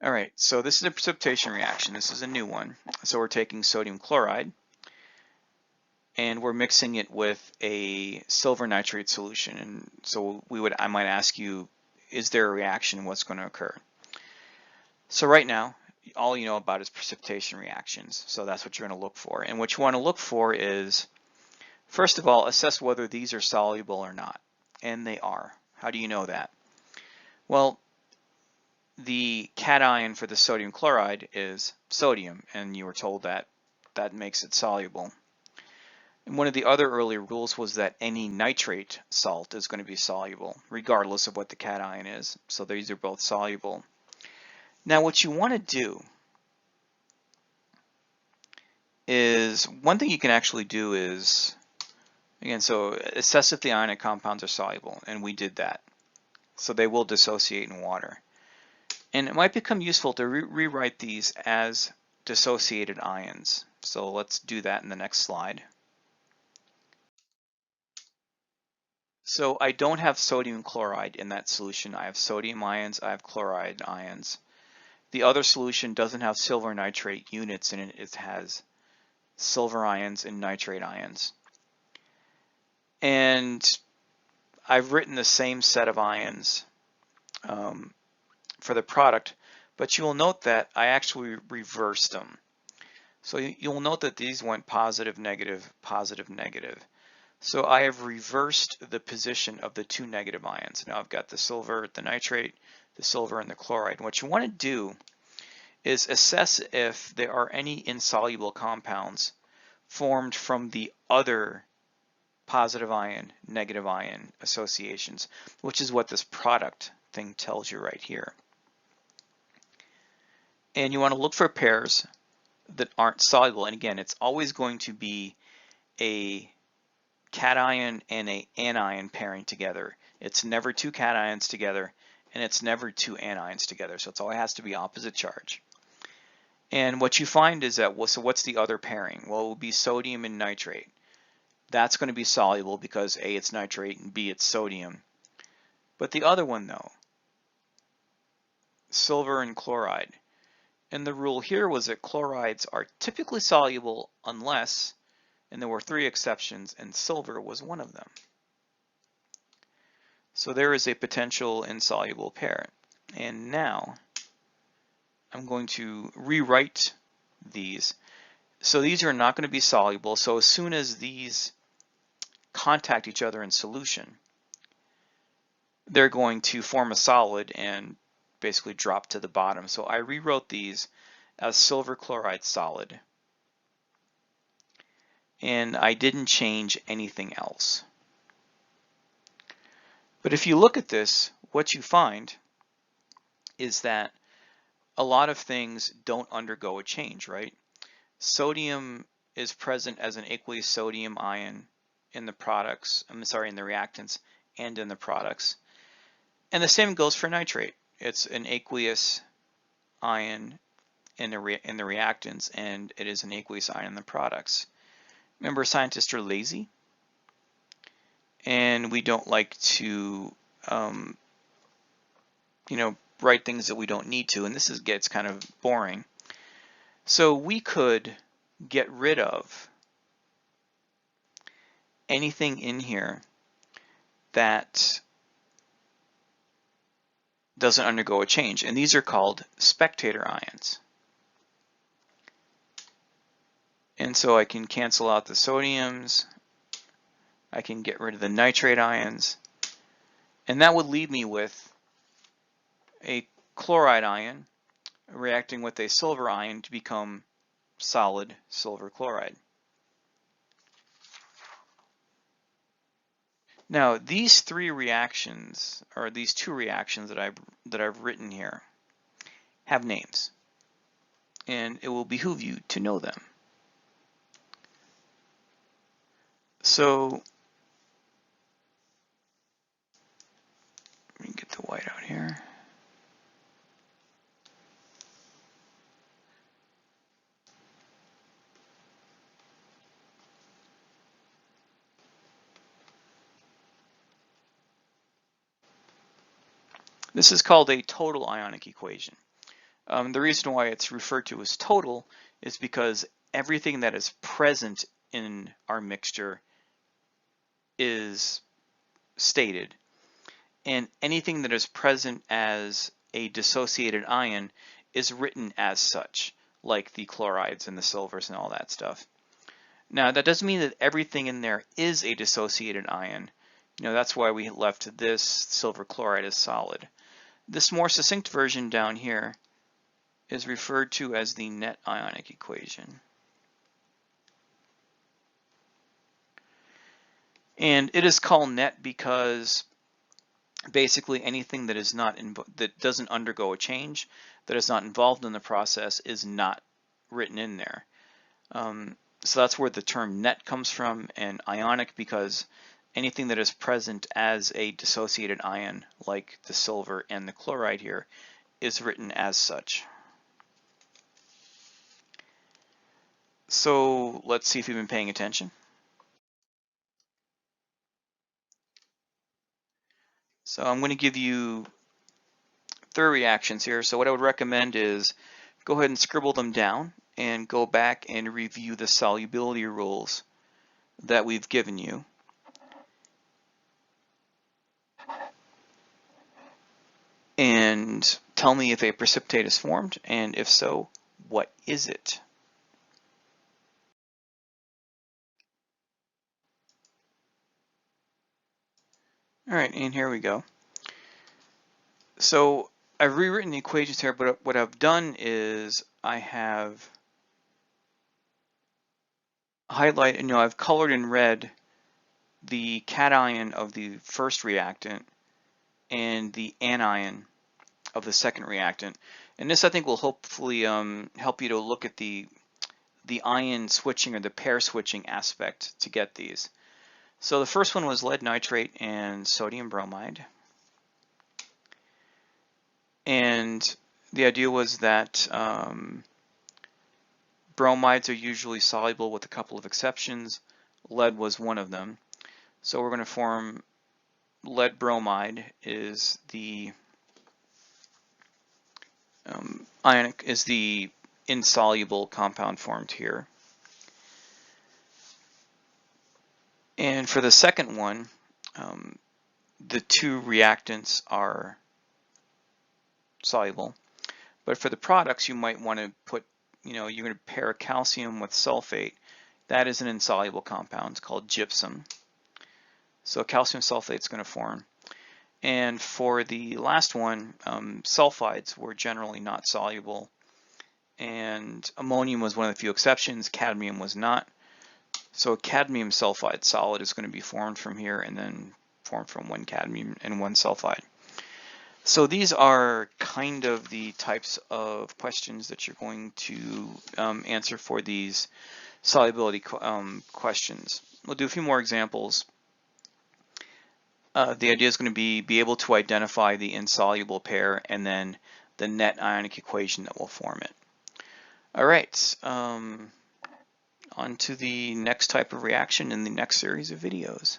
All right, so this is a precipitation reaction. This is a new one. So we're taking sodium chloride and we're mixing it with a silver nitrate solution. And so I might ask you, is there a reaction? What's going to occur? So right now, all you know about is precipitation reactions. So that's what you're going to look for. And what you want to look for is, first of all, assess whether these are soluble or not. And they are. How do you know that? Well, the cation for the sodium chloride is sodium, and you were told that that makes it soluble. And one of the other early rules was that any nitrate salt is going to be soluble, regardless of what the cation is. So these are both soluble. Now what you want to do is, one thing you can actually do is, again, so assess if the ionic compounds are soluble, and we did that. So they will dissociate in water. And it might become useful to rewrite these as dissociated ions. So let's do that in the next slide. So I don't have sodium chloride in that solution. I have sodium ions, I have chloride ions. The other solution doesn't have silver nitrate units in it. It has silver ions and nitrate ions. And I've written the same set of ions for the product, but you will note that I actually reversed them. So you'll note that these went positive, negative, positive, negative. So I have reversed the position of the two negative ions. Now I've got the silver, the nitrate, the silver, and the chloride. And what you want to do is assess if there are any insoluble compounds formed from the other positive ion, negative ion associations, which is what this product thing tells you right here. And you want to look for pairs that aren't soluble. And again, it's always going to be a cation and an anion pairing together. It's never two cations together, and it's never two anions together. So it always has to be opposite charge. And what you find is that, well, so what's the other pairing? Well, it will be sodium and nitrate. That's going to be soluble because A, it's nitrate, and B, it's sodium. But the other one, though, silver and chloride. And the rule here was that chlorides are typically soluble unless, and there were 3 exceptions, and silver was one of them. So there is a potential insoluble pair. And now I'm going to rewrite these. So these are not going to be soluble. So as soon as these contact each other in solution, they're going to form a solid and basically drop to the bottom. So I rewrote these as silver chloride solid. And I didn't change anything else. But if you look at this, what you find is that a lot of things don't undergo a change, right? Sodium is present as an aqueous sodium ion in the products, in the reactants and in the products. And the same goes for nitrate. It's an aqueous ion in the reactants, and it is an aqueous ion in the products. Remember, scientists are lazy, and we don't like to, write things that we don't need to, and this gets kind of boring. So we could get rid of anything in here that doesn't undergo a change, and these are called spectator ions. And so I can cancel out the sodiums, I can get rid of the nitrate ions, and that would leave me with a chloride ion reacting with a silver ion to become solid silver chloride. Now these 3 reactions, or these 2 reactions that I've written here, have names, and it will behoove you to know them. So let me get the white out here. This is called a total ionic equation. The reason why it's referred to as total is because everything that is present in our mixture is stated, and anything that is present as a dissociated ion is written as such, like the chlorides and the silvers and all that stuff. Now, that doesn't mean that everything in there is a dissociated ion. That's why we left this silver chloride as solid. This more succinct version down here is referred to as the net ionic equation. And it is called net because basically anything that is not that doesn't undergo a change, that is not involved in the process, is not written in there. So that's where the term net comes from, and ionic because anything that is present as a dissociated ion, like the silver and the chloride here, is written as such. So let's see if you've been paying attention. So I'm going to give you 3 reactions here. So what I would recommend is go ahead and scribble them down and go back and review the solubility rules that we've given you. And tell me if a precipitate is formed, and if so, what is it? All right, and here we go. So I've rewritten the equations here, but what I've done is I have highlighted, I've colored in red the cation of the first reactant and the anion of the second reactant. And this, I think, will hopefully help you to look at the ion switching or the pair switching aspect to get these. So the first one was lead nitrate and sodium bromide. And the idea was that bromides are usually soluble with a couple of exceptions. Lead was one of them. So we're going to form lead bromide is the insoluble compound formed here. And for the second one, the 2 reactants are soluble. But for the products, you might want to put, you're going to pair calcium with sulfate. That is an insoluble compound. It's called gypsum. So calcium sulfate is going to form. And for the last one, sulfides were generally not soluble. And ammonium was one of the few exceptions. Cadmium was not. So cadmium sulfide solid is going to be formed from here and then formed from 1 cadmium and 1 sulfide. So these are kind of the types of questions that you're going to answer for these solubility questions. We'll do a few more examples. The idea is going to be able to identify the insoluble pair and then the net ionic equation that will form it. All right, on to the next type of reaction in the next series of videos.